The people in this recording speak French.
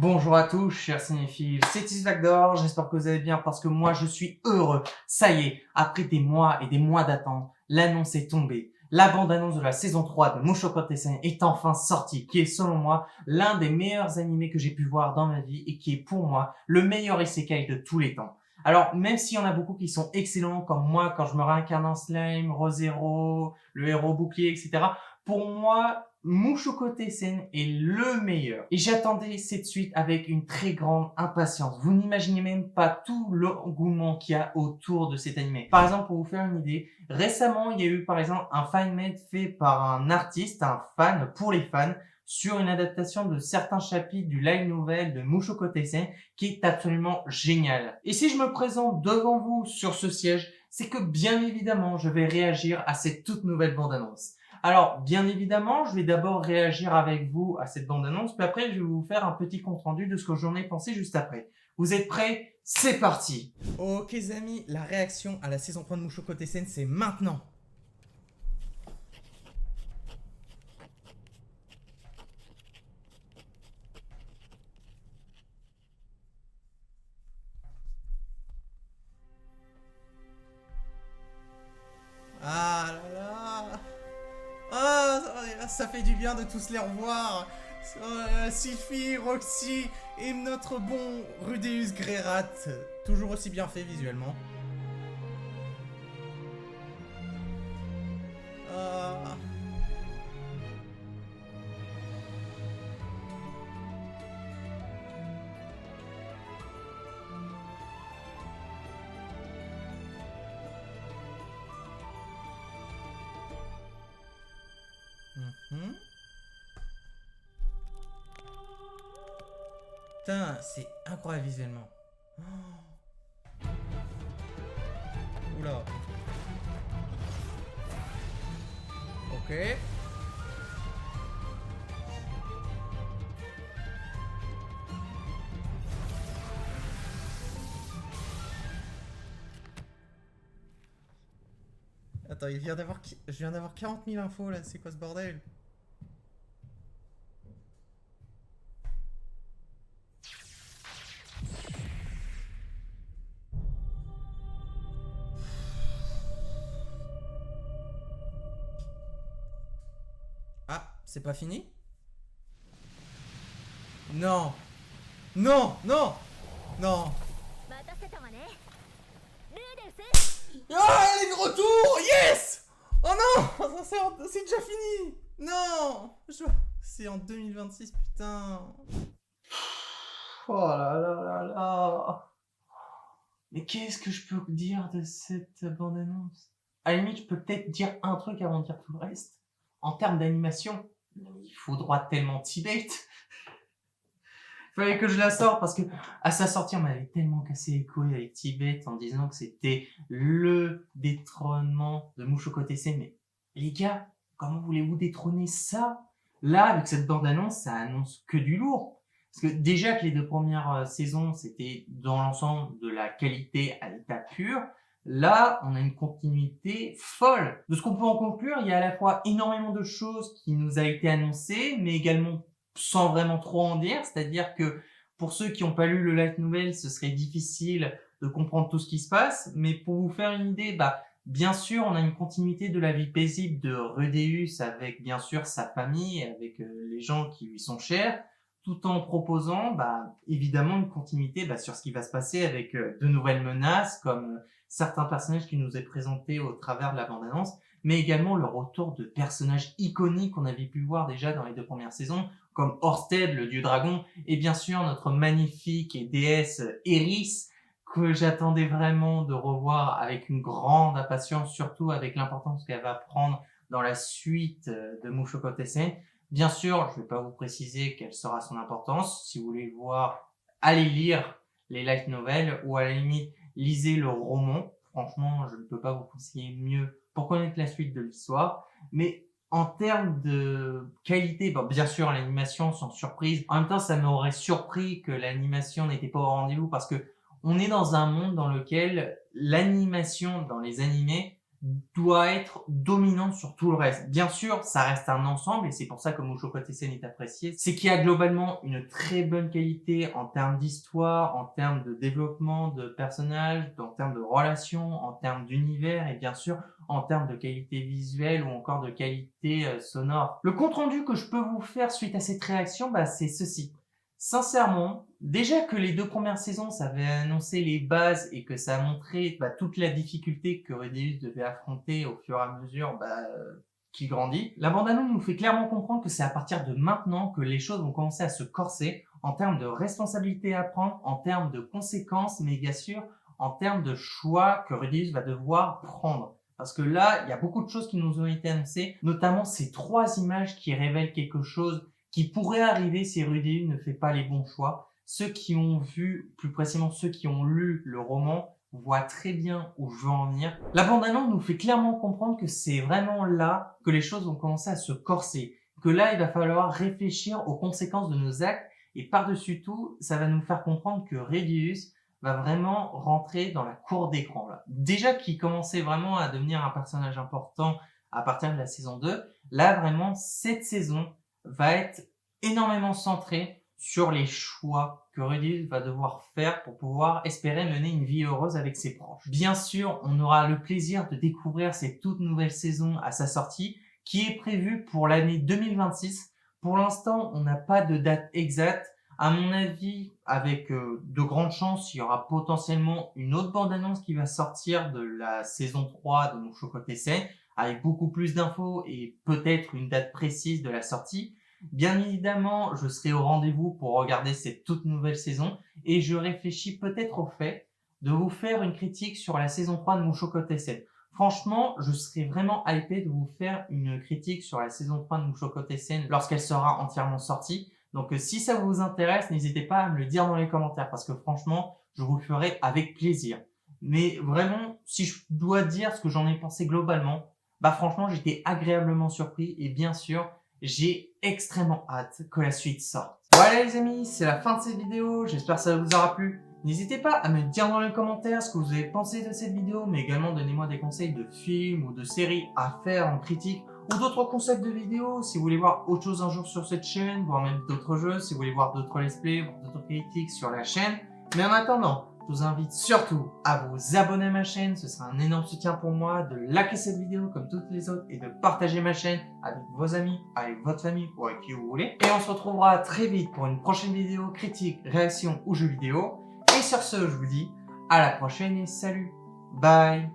Bonjour à tous, chers cinéphiles, c'est Isvagdor, j'espère que vous allez bien parce que moi je suis heureux. Ça y est, après des mois et des mois d'attente, l'annonce est tombée. La bande-annonce de la saison 3 de Mushoku Tensei est enfin sortie, qui est selon moi l'un des meilleurs animés que j'ai pu voir dans ma vie et qui est pour moi le meilleur isekai de tous les temps. Alors, même s'il y en a beaucoup qui sont excellents, comme moi quand je me réincarne en slime, Re:Zero, le héros bouclier, etc., pour moi, Mushoku Tensei est le meilleur. Et j'attendais cette suite avec une très grande impatience. Vous n'imaginez même pas tout l'engouement qu'il y a autour de cet animé. Par exemple, pour vous faire une idée, récemment, il y a eu par exemple un fan-made fait par un artiste, un fan, pour les fans, sur une adaptation de certains chapitres du light novel de Mushoku Tensei qui est absolument génial. Et si je me présente devant vous sur ce siège, c'est que bien évidemment, je vais réagir à cette toute nouvelle bande-annonce. Alors, bien évidemment, je vais d'abord réagir avec vous à cette bande-annonce, puis après, je vais vous faire un petit compte-rendu de ce que j'en ai pensé juste après. Vous êtes prêts? C'est parti! Ok, les amis, la réaction à la saison 3 de Mushoku Tensei, c'est maintenant! Ah là là! Ah, ça fait du bien de tous les revoir. Sylphie, Roxy et notre bon Rudeus Greirat, toujours aussi bien fait visuellement. Ah. Putain, c'est incroyable visuellement. Oh. Oula. Ok. Attends, je viens d'avoir 40 000 infos là, c'est quoi ce bordel? Ah, c'est pas fini? Non! Non! Non! Non! Ah, elle est de retour! Yes! Oh non! C'est déjà fini! Non! C'est en 2026, putain! Oh là là là là! Mais qu'est-ce que je peux dire de cette bande-annonce? À la limite, je peux peut-être dire un truc avant de dire tout le reste. En termes d'animation, il faut droit tellement Tibet. Fallait que je la sorte parce que à sa sortie, on m'avait tellement cassé les couilles avec Tibet en disant que c'était le détrônement de Mushoku Tensei. Mais les gars, comment voulez-vous détrôner ça? Là, avec cette bande-annonce, ça annonce que du lourd. Parce que déjà que les deux premières saisons, c'était dans l'ensemble de la qualité à l'état pur. Là, on a une continuité folle. De ce qu'on peut en conclure, il y a à la fois énormément de choses qui nous a été annoncées, mais également sans vraiment trop en dire, c'est-à-dire que pour ceux qui n'ont pas lu le light novel, ce serait difficile de comprendre tout ce qui se passe, mais pour vous faire une idée, bien sûr, on a une continuité de la vie paisible de Rudeus avec bien sûr sa famille, avec les gens qui lui sont chers, tout en proposant évidemment une continuité sur ce qui va se passer avec de nouvelles menaces, comme certains personnages qui nous est présentés au travers de la bande-annonce, mais également le retour de personnages iconiques qu'on avait pu voir déjà dans les deux premières saisons, comme Orsted, le dieu dragon, et bien sûr notre magnifique déesse Eris, que j'attendais vraiment de revoir avec une grande impatience, surtout avec l'importance qu'elle va prendre dans la suite de Mushoku Tensei. Bien sûr, je ne vais pas vous préciser quelle sera son importance. Si vous voulez le voir, allez lire les light novels ou à la limite, lisez le roman. Franchement, je ne peux pas vous conseiller mieux pour connaître la suite de l'histoire. Mais en termes de qualité, bien sûr, l'animation, sans surprise. En même temps, ça m'aurait surpris que l'animation n'était pas au rendez-vous parce que on est dans un monde dans lequel l'animation dans les animés doit être dominante sur tout le reste. Bien sûr, ça reste un ensemble et c'est pour ça que Mushoku Tensei est apprécié. C'est qu'il y a globalement une très bonne qualité en termes d'histoire, en termes de développement de personnages, en termes de relations, en termes d'univers et bien sûr en termes de qualité visuelle ou encore de qualité sonore. Le compte rendu que je peux vous faire suite à cette réaction, c'est ceci. Sincèrement, déjà que les 2 premières saisons, ça avait annoncé les bases et que ça a montré toute la difficulté que Rudeus devait affronter au fur et à mesure qu'il grandit. La bande-annonce nous fait clairement comprendre que c'est à partir de maintenant que les choses vont commencer à se corser en termes de responsabilités à prendre, en termes de conséquences, mais bien sûr en termes de choix que Rudeus va devoir prendre. Parce que là, il y a beaucoup de choses qui nous ont été annoncées, notamment ces 3 images qui révèlent quelque chose qui pourrait arriver si Rudeus ne fait pas les bons choix. Ceux qui ont vu, plus précisément ceux qui ont lu le roman, voient très bien où je veux en venir. La bande-annonce nous fait clairement comprendre que c'est vraiment là que les choses vont commencer à se corser. Que là, il va falloir réfléchir aux conséquences de nos actes. Et par-dessus tout, ça va nous faire comprendre que Rudeus va vraiment rentrer dans la cour d'écran. Là. Déjà qu'il commençait vraiment à devenir un personnage important à partir de la saison 2, là vraiment, cette saison va être énormément centré sur les choix que Rudeus va devoir faire pour pouvoir espérer mener une vie heureuse avec ses proches. Bien sûr, on aura le plaisir de découvrir cette toute nouvelle saison à sa sortie, qui est prévue pour l'année 2026. Pour l'instant, on n'a pas de date exacte. À mon avis, avec de grandes chances, il y aura potentiellement une autre bande-annonce qui va sortir de la saison 3 de Mushoku Tensei, avec beaucoup plus d'infos et peut-être une date précise de la sortie. Bien évidemment, je serai au rendez-vous pour regarder cette toute nouvelle saison et je réfléchis peut-être au fait de vous faire une critique sur la saison 3 de Mushoku Tensei. Franchement, je serais vraiment hypé de vous faire une critique sur la saison 3 de Mushoku Tensei lorsqu'elle sera entièrement sortie. Donc si ça vous intéresse, n'hésitez pas à me le dire dans les commentaires parce que franchement, je vous le ferai avec plaisir. Mais vraiment, si je dois dire ce que j'en ai pensé globalement, franchement, j'étais agréablement surpris et bien sûr, j'ai extrêmement hâte que la suite sorte. Voilà les amis, c'est la fin de cette vidéo, j'espère que ça vous aura plu. N'hésitez pas à me dire dans les commentaires ce que vous avez pensé de cette vidéo, mais également donnez-moi des conseils de films ou de séries à faire en critique ou d'autres concepts de vidéos. Si vous voulez voir autre chose un jour sur cette chaîne, voire même d'autres jeux, si vous voulez voir d'autres let's play, voir d'autres critiques sur la chaîne. Mais en attendant, je vous invite surtout à vous abonner à ma chaîne, ce sera un énorme soutien pour moi, de liker cette vidéo comme toutes les autres et de partager ma chaîne avec vos amis, avec votre famille ou avec qui vous voulez. Et on se retrouvera très vite pour une prochaine vidéo critique, réaction ou jeu vidéo. Et sur ce, je vous dis à la prochaine et salut, bye.